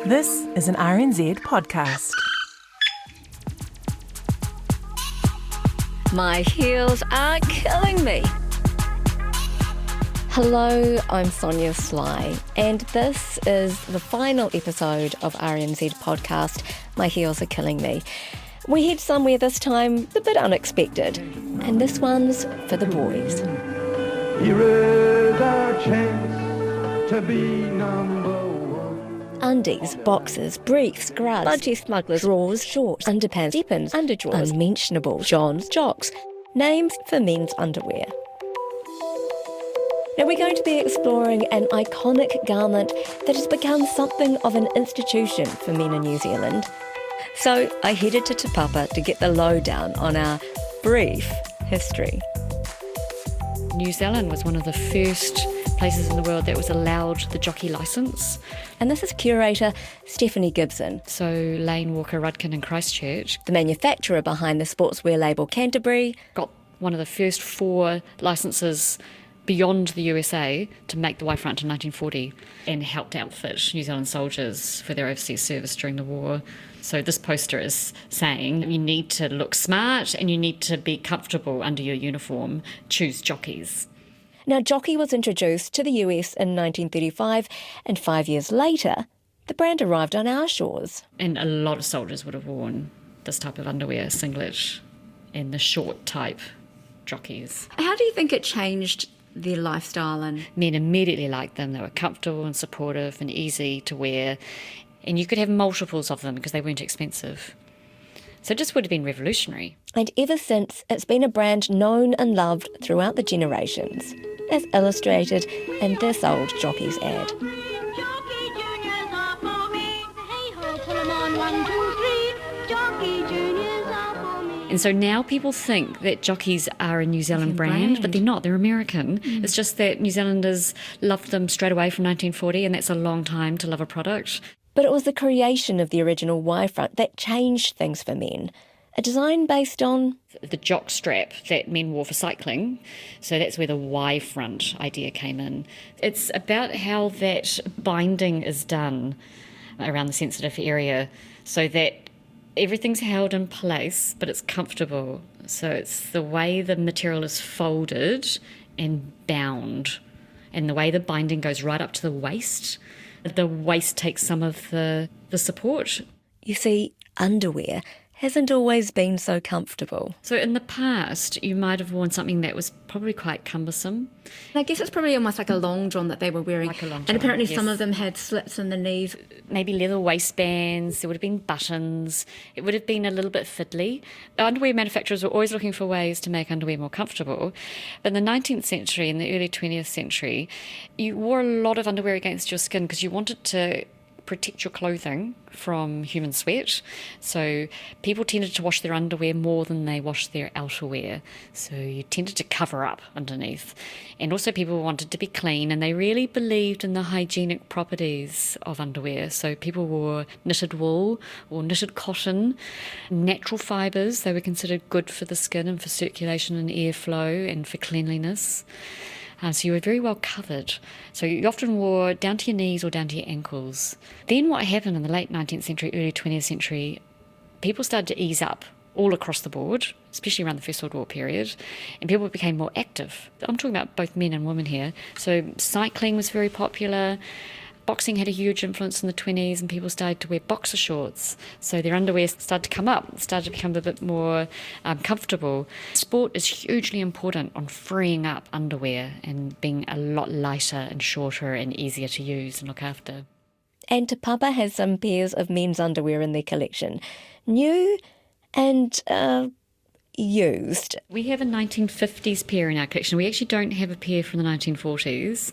This is an RNZ podcast. My heels are killing me. Hello, I'm Sonia Sly, and this is the final episode of RNZ podcast, My Heels Are Killing Me. We head somewhere this time a bit unexpected, and this one's for the boys. Here is our chance to be number one. Undies, boxers, briefs, scrubs, budgie smugglers, drawers, shorts, underpants, deepins, underdrawers, unmentionable, johns, jocks. Names for men's underwear. Now we're going to be exploring an iconic garment that has become something of an institution for men in New Zealand. So I headed to Te Papa to get the lowdown on our brief history. New Zealand was one of the first places in the world that was allowed the Jockey licence. And this is curator Stephanie Gibson. So Lane, Walker, Rudkin and Christchurch The manufacturer behind the sportswear label Canterbury. got one of the first 4 licences beyond the USA to make the Y-front in 1940 and helped outfit New Zealand soldiers for their overseas service during the war. So this poster is saying you need to look smart and you need to be comfortable under your uniform. Choose Jockeys. Now, Jockey was introduced to the US in 1935, and 5 years later, the brand arrived on our shores. And a lot of soldiers would have worn this type of underwear, singlet, and the short type Jockeys. How do you think it changed their lifestyle? And Men immediately liked them. They were comfortable and supportive and easy to wear. And you could have multiples of them because they weren't expensive. So it just would have been revolutionary. And ever since, it's been a brand known and loved throughout the generations, as illustrated in this old Jockey's ad. Jockey juniors are for me. Hey ho, pull 'em on 1, 2, 3. Jockey juniors are for me. And so now people think that Jockeys are a New Zealand brand, but they're not. They're American. It's just that New Zealanders loved them straight away from 1940, and that's a long time to love a product. But it was the creation of the original Y-front that changed things for men. A design based on The jock strap that men wore for cycling, so that's where the Y-front idea came in. It's about how that binding is done around the sensitive area so that everything's held in place, but it's comfortable. So it's the way the material is folded and bound, and the way the binding goes right up to the waist. The waist takes some of the support. You see, underwear hasn't always been so comfortable. So in the past, you might have worn something that was probably quite cumbersome. I guess it's probably almost like a long john that they were wearing. Like a long and john, apparently yes. some of them had slits in the knees. Maybe leather waistbands, there would have been buttons, it would have been a little bit fiddly. Underwear manufacturers were always looking for ways to make underwear more comfortable. But in the 19th century and the early 20th century, you wore a lot of underwear against your skin because you wanted to protect your clothing from human sweat. So people tended to wash their underwear more than they washed their outerwear. So you tended to cover up underneath. And also people wanted to be clean, and they really believed in the hygienic properties of underwear. So people wore knitted wool or knitted cotton, natural fibres. They were considered good for the skin and for circulation and airflow and for cleanliness. So you were very well covered. So you often wore down to your knees or down to your ankles. Then what happened in the late 19th century, early 20th century, people started to ease up all across the board, especially around the First World War period, and people became more active. I'm talking about both men and women here. So cycling was very popular. Boxing had a huge influence in the 20s, and people started to wear boxer shorts. So their underwear started to come up, started to become a bit more comfortable. Sport is hugely important on freeing up underwear and being a lot lighter and shorter and easier to use and look after. And Te Papa has some pairs of men's underwear in their collection. New and used. We have a 1950s pair in our collection. We actually don't have a pair from the 1940s.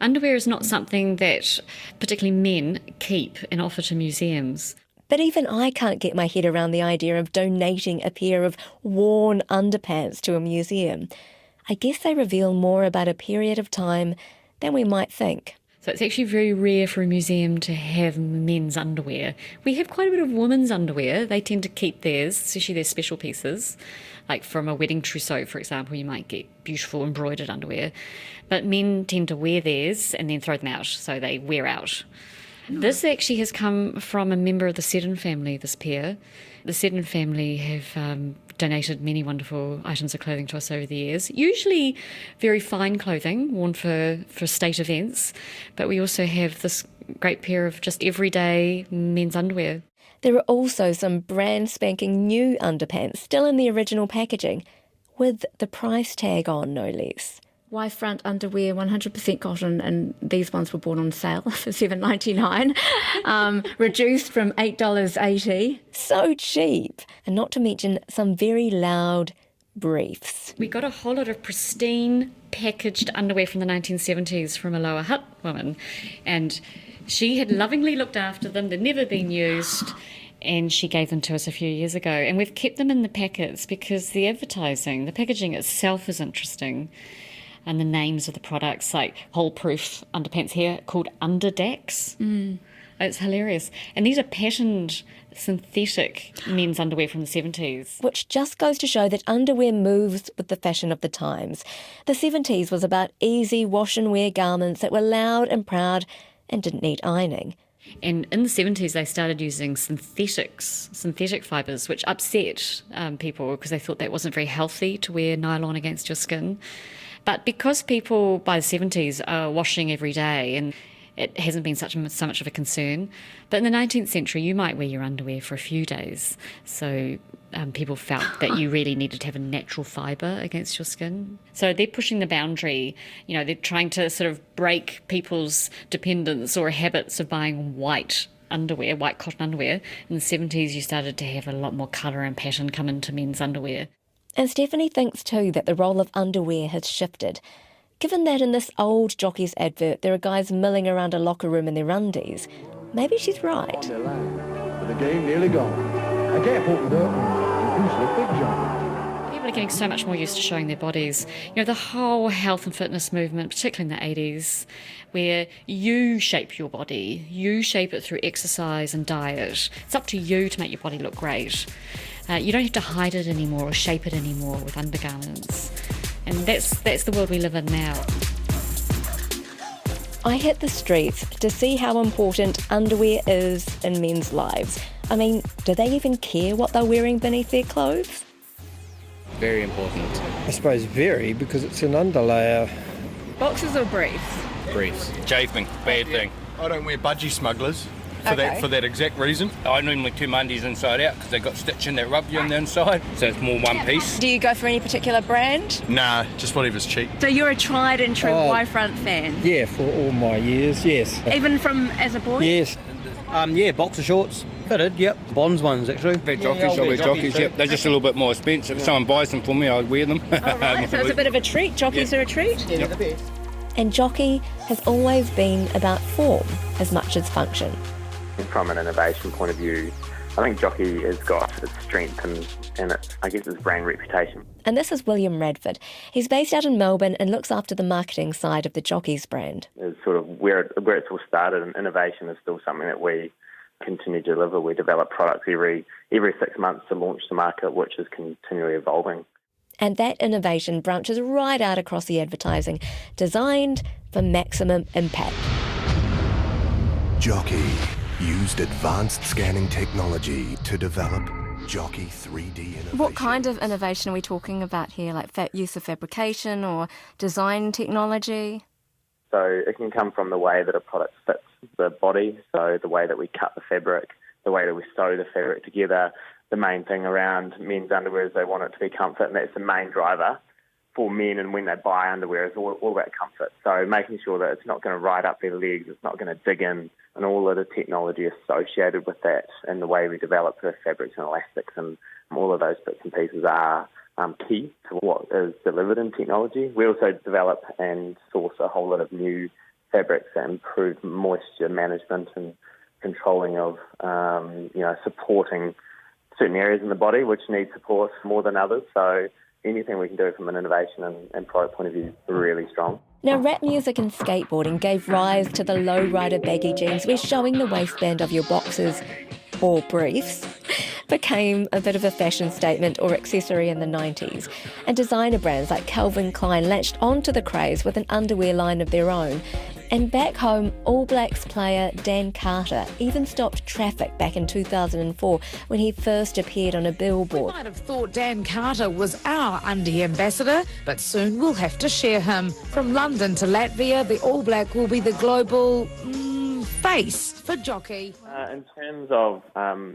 Underwear is not something that particularly men keep and offer to museums. But even I can't get my head around the idea of donating a pair of worn underpants to a museum. I guess they reveal more about a period of time than we might think. So it's actually very rare for a museum to have men's underwear. We have quite a bit of women's underwear. They tend to keep theirs, especially their special pieces. Like from a wedding trousseau, for example, you might get beautiful embroidered underwear. But men tend to wear theirs and then throw them out, so they wear out. This actually has come from a member of the Seddon family, this pair. The Seddon family have donated many wonderful items of clothing to us over the years, usually very fine clothing worn for state events, but we also have this great pair of just everyday men's underwear. There are also some brand spanking new underpants still in the original packaging, with the price tag on, no less. Y-front underwear, 100% cotton, and these ones were bought on sale for $7.99, reduced from $8.80. So cheap, and not to mention some very loud briefs. We got a whole lot of pristine packaged underwear from the 1970s from a Lower Hutt woman, and she had lovingly looked after them. They'd never been used, and she gave them to us a few years ago. And we've kept them in the packets because the advertising, the packaging itself is interesting. And the names of the products, like hole-proof underpants here called Underdax. It's hilarious. And these are patterned synthetic men's underwear from the 70s. Which just goes to show that underwear moves with the fashion of the times. The 70s was about easy wash and wear garments that were loud and proud and didn't need ironing. And in the 70s, they started using synthetic fibres, which upset people because they thought that wasn't very healthy to wear nylon against your skin. But because people by the 70s are washing every day and it hasn't been so much of a concern. But in the 19th century, you might wear your underwear for a few days. So people felt that you really needed to have a natural fibre against your skin. So they're pushing the boundary. You know, they're trying to sort of break people's dependence or habits of buying white underwear, white cotton underwear. In the 70s, you started to have a lot more colour and pattern come into men's underwear. And Stephanie thinks too that the role of underwear has shifted. Given that in this old Jockey's advert there are guys milling around a locker room in their undies, maybe she's right. On their line, with the game nearly gone. A gap opened up and who slipped Big John? People are getting so much more used to showing their bodies. You know, the whole health and fitness movement, particularly in the 80s, where you shape your body, you shape it through exercise and diet. It's up to you to make your body look great. You don't have to hide it anymore or shape it anymore with undergarments. And that's the world we live in now. I hit the streets to see how important underwear is in men's lives. I mean, do they even care what they're wearing beneath their clothes? Very important. I suppose very, because it's an underlayer. Boxers or briefs? Briefs. Chafing, bad thing. I don't wear budgie smugglers for that exact reason. I normally turn my undies inside out because they've got stitch in that rub you on the inside, so it's more one piece. Do you go for any particular brand? Nah, just whatever's cheap. So you're a tried and true Y-front fan? Yeah, for all my years, yes. Even from as a boy? Yes. Yeah, boxer shorts. Fitted, yep. Bonds ones, actually. Jockeys, I wear jockeys, yep. They're just a little bit more expensive. If someone buys them for me, I wear them. Oh, right. So it's a bit of a treat. Jockeys are a treat? Yeah, the best. And Jockey has always been about form as much as function. From an innovation point of view, I think Jockey has got its strength and its brand reputation. And this is William Radford. He's based out in Melbourne and looks after the marketing side of the Jockey's brand. It's sort of where it's all started, and innovation is still something that we continue to deliver. We develop products every 6 months to launch to market, which is continually evolving. And that innovation branches right out across the advertising, designed for maximum impact. Jockey used advanced scanning technology to develop Jockey 3D innovation. What kind of innovation are we talking about here? Like use of fabrication or design technology? So it can come from the way that a product fits the body, so the way that we cut the fabric, the way that we sew the fabric together. The main thing around men's underwear is they want it to be comfort, and that's the main driver for men, and when they buy underwear is all about comfort. So making sure that it's not going to ride up their legs, it's not going to dig in, and all of the technology associated with that and the way we develop the fabrics and elastics and all of those bits and pieces are key to what is delivered in technology. We also develop and source a whole lot of new fabrics that improve moisture management and controlling of, supporting certain areas in the body which need support more than others. So anything we can do from an innovation and product point of view is really strong. Now, rap music and skateboarding gave rise to the low-rider baggy jeans where showing the waistband of your boxers or briefs became a bit of a fashion statement or accessory in the 90s. And designer brands like Calvin Klein latched onto the craze with an underwear line of their own. And back home, All Blacks player Dan Carter even stopped traffic back in 2004 when he first appeared on a billboard. Might have thought Dan Carter was our undie ambassador, but soon we'll have to share him. From London to Latvia, the All Black will be the global face for Jockey. In terms of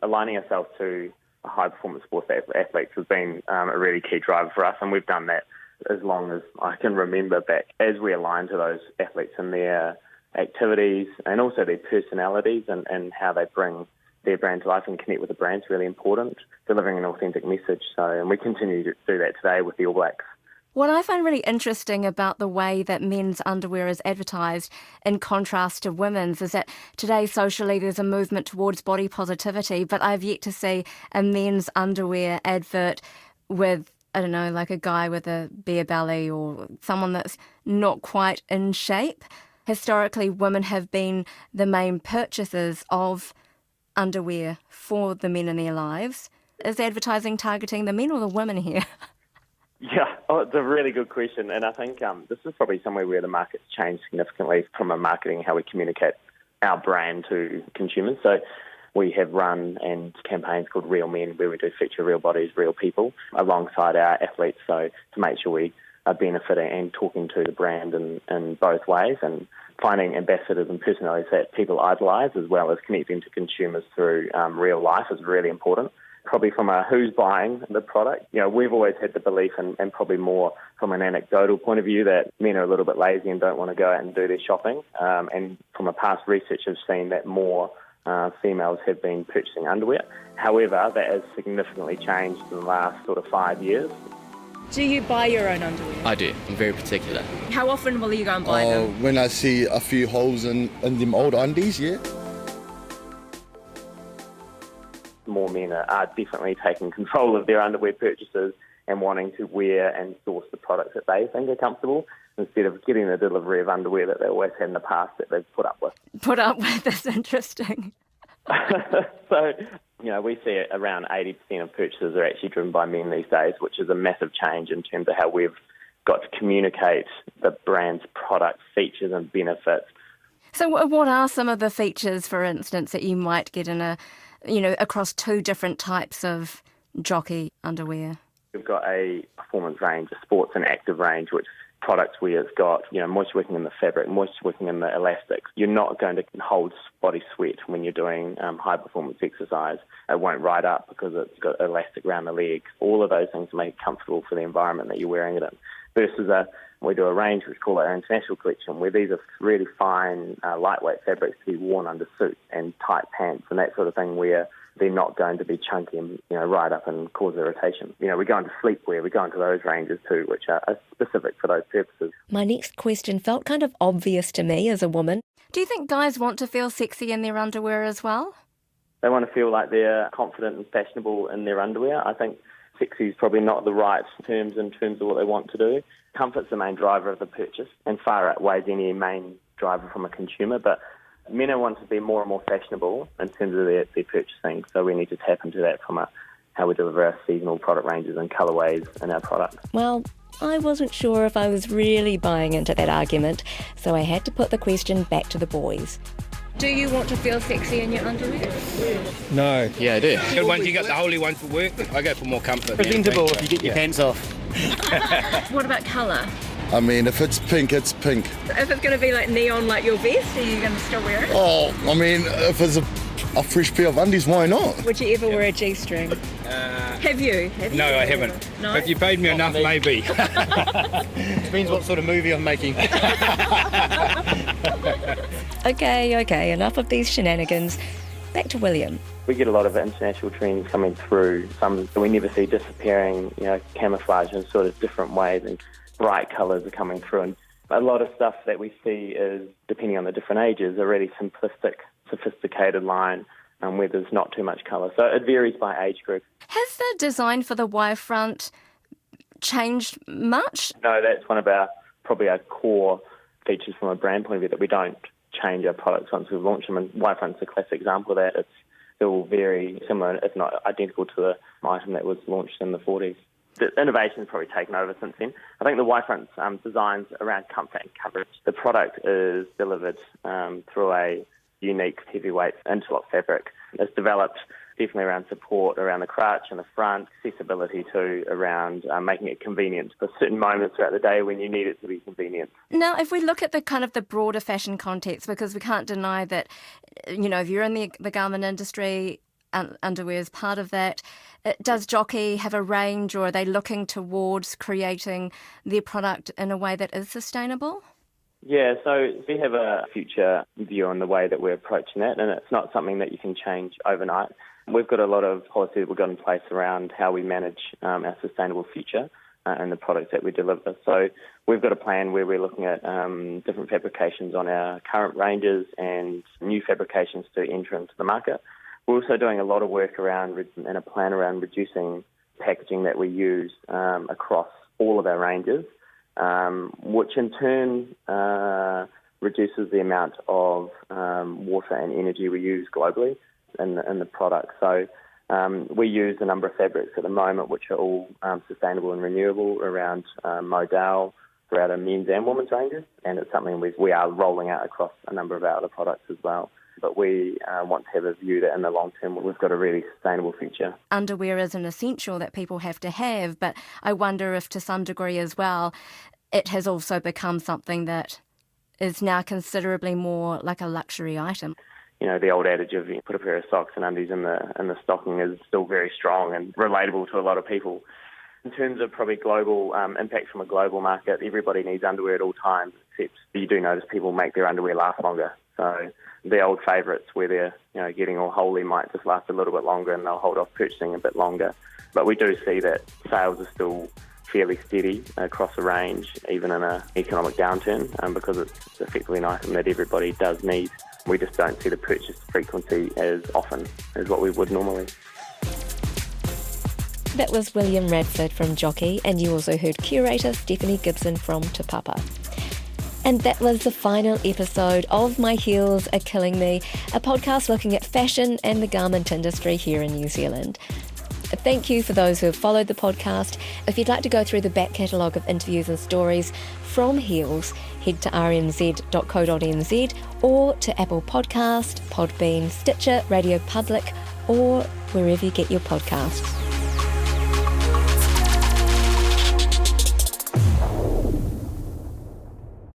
aligning ourselves to high-performance sports athletes has been a really key driver for us, and we've done that as long as I can remember back. As we align to those athletes and their activities and also their personalities and how they bring their brand to life and connect with the brand is really important, delivering an authentic message. And we continue to do that today with the All Blacks. What I find really interesting about the way that men's underwear is advertised in contrast to women's is that today socially there's a movement towards body positivity, but I've yet to see a men's underwear advert with, I don't know, like a guy with a bare belly or someone that's not quite in shape. Historically, women have been the main purchasers of underwear for the men in their lives. Is advertising targeting the men or the women here? Yeah, it's a really good question. And I think this is probably somewhere where the market's changed significantly from a marketing, how we communicate our brand to consumers. So we have run and campaigns called Real Men, where we do feature real bodies, real people, alongside our athletes. So to make sure we are benefiting and talking to the brand in both ways and finding ambassadors and personalities that people idolise, as well as connecting to consumers through real life is really important. Probably from a who's buying the product, we've always had the belief, and probably more from an anecdotal point of view, that men are a little bit lazy and don't want to go out and do their shopping. And from a past research, I've seen that more females have been purchasing underwear. However, that has significantly changed in the last sort of 5 years. Do you buy your own underwear? I do. I'm very particular. How often will you go and buy them? When I see a few holes in them old undies, yeah. More men are definitely taking control of their underwear purchases and wanting to wear and source the products that they think are comfortable, instead of getting the delivery of underwear that they always had in the past that they've put up with. Put up with, that's interesting. So, we see around 80% of purchases are actually driven by men these days, which is a massive change in terms of how we've got to communicate the brand's product features and benefits. So what are some of the features, for instance, that you might get in across two different types of Jockey underwear? We've got a performance range, a sports and active range, which products where it's got, moisture wicking in the fabric, moisture wicking in the elastics. You're not going to hold body sweat when you're doing high performance exercise. It won't ride up because it's got elastic around the legs. All of those things make it comfortable for the environment that you're wearing it in. Versus we do a range which we call our international collection, where these are really fine, lightweight fabrics to be worn under suits and tight pants and that sort of thing, where they're not going to be chunky and ride up and cause irritation. We go into sleepwear, we go into those ranges too, which are specific for those purposes. My next question felt kind of obvious to me as a woman. Do you think guys want to feel sexy in their underwear as well? They want to feel like they're confident and fashionable in their underwear. I think sexy is probably not the right terms in terms of what they want to do. Comfort's the main driver of the purchase and far outweighs any main driver from a consumer, but men are wanting to be more and more fashionable in terms of their purchasing, so we need to tap into that from how we deliver our seasonal product ranges and colourways in our product. Well, I wasn't sure if I was really buying into that argument, so I had to put the question back to the boys. Do you want to feel sexy in your underwear? No. Yeah, I do. Good ones, you got the holy one for work. I go for more comfort. Presentable if you get your pants off. What about colour? I mean, if it's pink, it's pink. If it's going to be like neon like your vest, are you going to still wear it? Oh, I mean, if it's a fresh pair of undies, why not? Would you ever wear a G-string? Have you? No, I haven't. No? If you paid me enough, maybe. Depends what sort of movie I'm making. Okay, enough of these shenanigans. Back to William. We get a lot of international trends coming through, some that we never see disappearing, camouflage in sort of different ways, and bright colours are coming through. And a lot of stuff that we see is, depending on the different ages, a really simplistic, sophisticated line where there's not too much colour. So it varies by age group. Has the design for the Y front changed much? No, that's one of probably our core features from a brand point of view, that we don't change our products once we've launched them. And Y front's a classic example of that. It's still very similar, if not identical, to the item that was launched in the 40s. The innovation's probably taken over since then. I think the Y-Front's designs around comfort and coverage. The product is delivered through a unique heavyweight interlock fabric. It's developed definitely around support, around the crutch and the front, accessibility too, around making it convenient for certain moments throughout the day when you need it to be convenient. Now, if we look at the kind of the broader fashion context, because we can't deny that, if you're in the garment industry, underwear is part of that. Does Jockey have a range, or are they looking towards creating their product in a way that is sustainable? Yeah, so we have a future view on the way that we're approaching that, and it's not something that you can change overnight. We've got a lot of policies we've got in place around how we manage our sustainable future and the products that we deliver. So we've got a plan where we're looking at different fabrications on our current ranges and new fabrications to enter into the market. We're also doing a lot of work around and a plan around reducing packaging that we use across all of our ranges, which in turn reduces the amount of water and energy we use globally in the product. So we use a number of fabrics at the moment which are all sustainable and renewable around modal throughout our men's and women's ranges, and it's something we are rolling out across a number of our other products as well. But we want to have a view that in the long term we've got a really sustainable future. Underwear is an essential that people have to have, but I wonder if to some degree as well it has also become something that is now considerably more like a luxury item. The old adage of put a pair of socks and undies in the stocking is still very strong and relatable to a lot of people. In terms of probably global impact from a global market, everybody needs underwear at all times, except you do notice people make their underwear last longer. So the old favourites where they're getting all holy might just last a little bit longer and they'll hold off purchasing a bit longer. But we do see that sales are still fairly steady across a range, even in an economic downturn, because it's effectively an item that everybody does need. We just don't see the purchase frequency as often as what we would normally. That was William Radford from Jockey, and you also heard curator Stephanie Gibson from Te Papa. And that was the final episode of My Heels Are Killing Me, a podcast looking at fashion and the garment industry here in New Zealand. Thank you for those who have followed the podcast. If you'd like to go through the back catalogue of interviews and stories from Heels, head to rnz.co.nz or to Apple Podcast, Podbean, Stitcher, Radio Public, or wherever you get your podcasts.